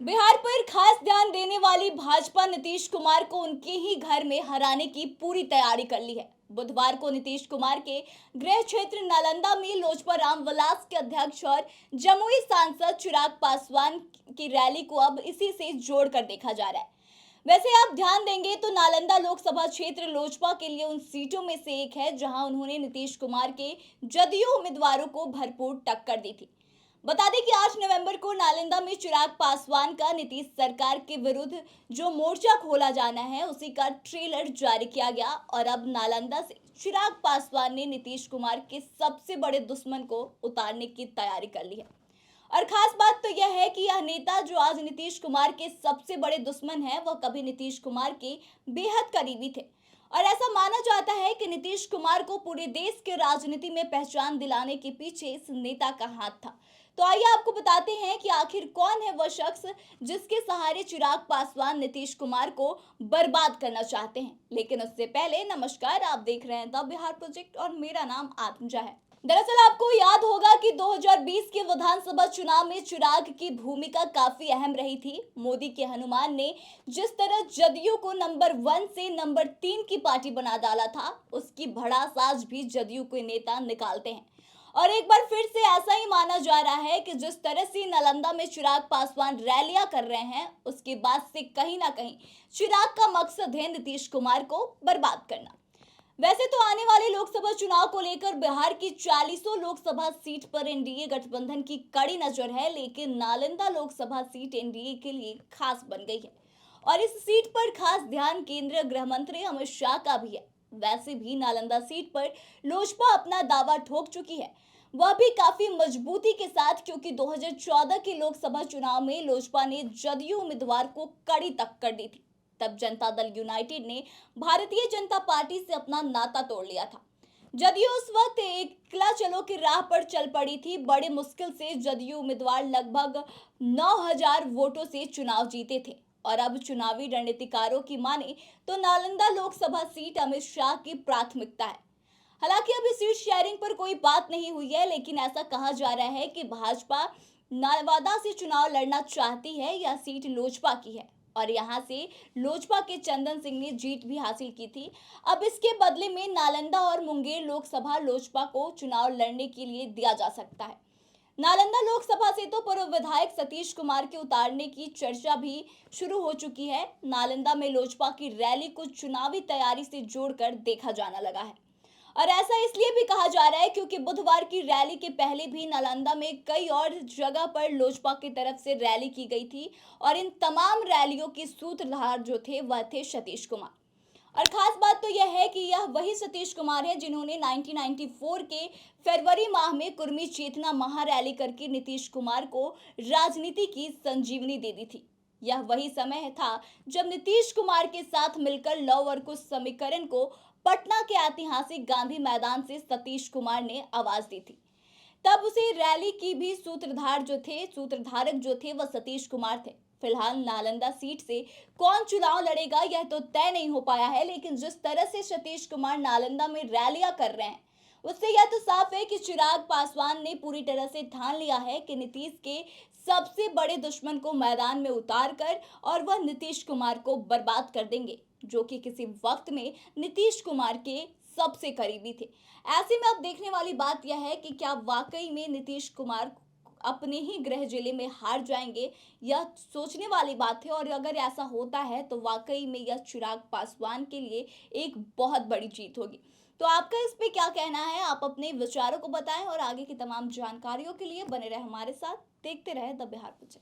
बिहार पर खास ध्यान देने वाली भाजपा नीतीश कुमार को उनके ही घर में हराने की पूरी तैयारी कर ली है। बुधवार को नीतीश कुमार के गृह क्षेत्र नालंदा में लोजपा रामविलास के अध्यक्ष और जमुई सांसद चिराग पासवान की रैली को अब इसी से जोड़कर देखा जा रहा है। वैसे आप ध्यान देंगे तो नालंदा लोकसभा क्षेत्र लोजपा के लिए उन सीटों में से एक है जहां उन्होंने नीतीश कुमार के जदयू उम्मीदवारों को भरपूर टक्कर दी थी। बता दें कि 8 नवंबर को नालंदा में चिराग पासवान का नीतीश सरकार के विरुद्ध जो मोर्चा खोला जाना है उसी का ट्रेलर जारी किया गया और अब नालंदा से चिराग पासवान ने नीतीश कुमार के सबसे बड़े दुश्मन को उतारने की तैयारी कर ली है। और खास बात तो यह है कि यह नेता जो आज नीतीश कुमार के सबसे बड़े दुश्मन है वह कभी नीतीश कुमार के बेहद करीबी थे। और ऐसा माना जाता है कि नीतीश कुमार को पूरे देश के राजनीति में पहचान दिलाने के पीछे इस नेता का हाथ था। तो आइए आपको बताते हैं कि आखिर कौन है वह शख्स जिसके सहारे चिराग पासवान नीतीश कुमार को बर्बाद करना चाहते हैं। लेकिन उससे पहले नमस्कार, आप देख रहे हैं द बिहार प्रोजेक्ट और मेरा नाम आत्मजा है। दरअसल आपको याद होगा कि 2020 के विधानसभा चुनाव में चिराग की भूमिका काफी अहम रही थी। मोदी के हनुमान ने जिस तरह जदयू को नंबर 1 से नंबर 3 की पार्टी बना डाला था, उसकी भड़ास आज भी जदयू के नेता निकालते हैं। और एक बार फिर से ऐसा ही माना जा रहा है कि जिस तरह से नालंदा में चिराग पासवान रैलियां कर रहे हैं, उसके बाद से कहीं ना कहीं चिराग का मकसद है नीतीश कुमार को बर्बाद करना। वैसे तो आने वाले लोकसभा चुनाव को लेकर बिहार की 40 लोकसभा सीट पर एनडीए गठबंधन की कड़ी नजर है, लेकिन नालंदा लोकसभा सीट एनडीए के लिए खास बन गई है और इस सीट पर खास ध्यान केंद्रीय गृह मंत्री अमित शाह का भी है। वैसे भी नालंदा सीट पर लोजपा अपना दावा ठोक चुकी है, वह भी काफी मजबूती के साथ, क्योंकि 2014 के लोकसभा चुनाव में लोजपा ने जदयू उम्मीदवार को कड़ी टक्कर दी थी। तब जनता दल यूनाइटेड ने भारतीय जनता पार्टी से अपना नाता तोड़ लिया था। जदयू उस वक्त एकला चलो की राह पर चल पड़ी थी। बड़े मुश्किल से जदयू उम्मीदवार लगभग 9,000 वोटों से चुनाव जीते थे। और अब चुनावी रणनीतिकारों की माने तो नालंदा लोकसभा सीट अमित शाह की प्राथमिकता है। हालांकि अभी सीट शेयरिंग पर कोई बात नहीं हुई है, लेकिन ऐसा कहा जा रहा है कि भाजपा नवादा से चुनाव लड़ना चाहती है। यह सीट लोजपा की है और यहां से लोजपा के चंदन सिंह ने जीत भी हासिल की थी। अब इसके बदले में नालंदा और मुंगेर लोकसभा लोजपा को चुनाव लड़ने के लिए दिया जा सकता है। नालंदा लोकसभा से तो पूर्व विधायक सतीश कुमार के उतारने की चर्चा भी शुरू हो चुकी है। नालंदा में लोजपा की रैली को चुनावी तैयारी से जोड़कर देखा जाने लगा है और ऐसा इसलिए भी कहा जा रहा है क्योंकि बुधवार की रैली के पहले भी नालंदा में कई और जगह पर लोजपा की तरफ से रैली की गई थी और इन तमाम रैलियों के सूत्रधार जो थे वह थे सतीश कुमार। और खास बात तो यह है कि यह वही सतीश कुमार है जिन्होंने 1994 के फरवरी माह में कुर्मी चेतना महारैली करके नीतीश कुमार को राजनीति की संजीवनी दे दी थी। यह वही समय था जब नीतीश कुमार के साथ मिलकर लव और कुश समीकरण को पटना के ऐतिहासिक गांधी मैदान से सतीश कुमार ने आवाज दी थी। तब उसे रैली की भी सूत्रधारक जो थे वह सतीश कुमार थे। फिलहाल नालंदा सीट से कौन चुनाव लड़ेगा यह तो तय नहीं हो पाया है, लेकिन जिस तरह से सतीश कुमार नालंदा में रैलियां कर रहे हैं उससे यह तो साफ है कि चिराग पासवान ने पूरी तरह से ठान लिया है कि नीतीश के सबसे बड़े दुश्मन को मैदान में उतार कर और वह नीतीश कुमार को बर्बाद कर देंगे, जो कि किसी वक्त में नीतीश कुमार के सबसे करीबी थे। ऐसे में अब देखने वाली बात यह है कि क्या वाकई में नीतीश कुमार अपने ही गृह जिले में हार जाएंगे। यह सोचने वाली बात है और अगर ऐसा होता है तो वाकई में यह चिराग पासवान के लिए एक बहुत बड़ी जीत होगी। तो आपका इस पे क्या कहना है, आप अपने विचारों को बताएं और आगे की तमाम जानकारियों के लिए बने रहे हमारे साथ, देखते रहे द बिहार प्रोजेक्ट।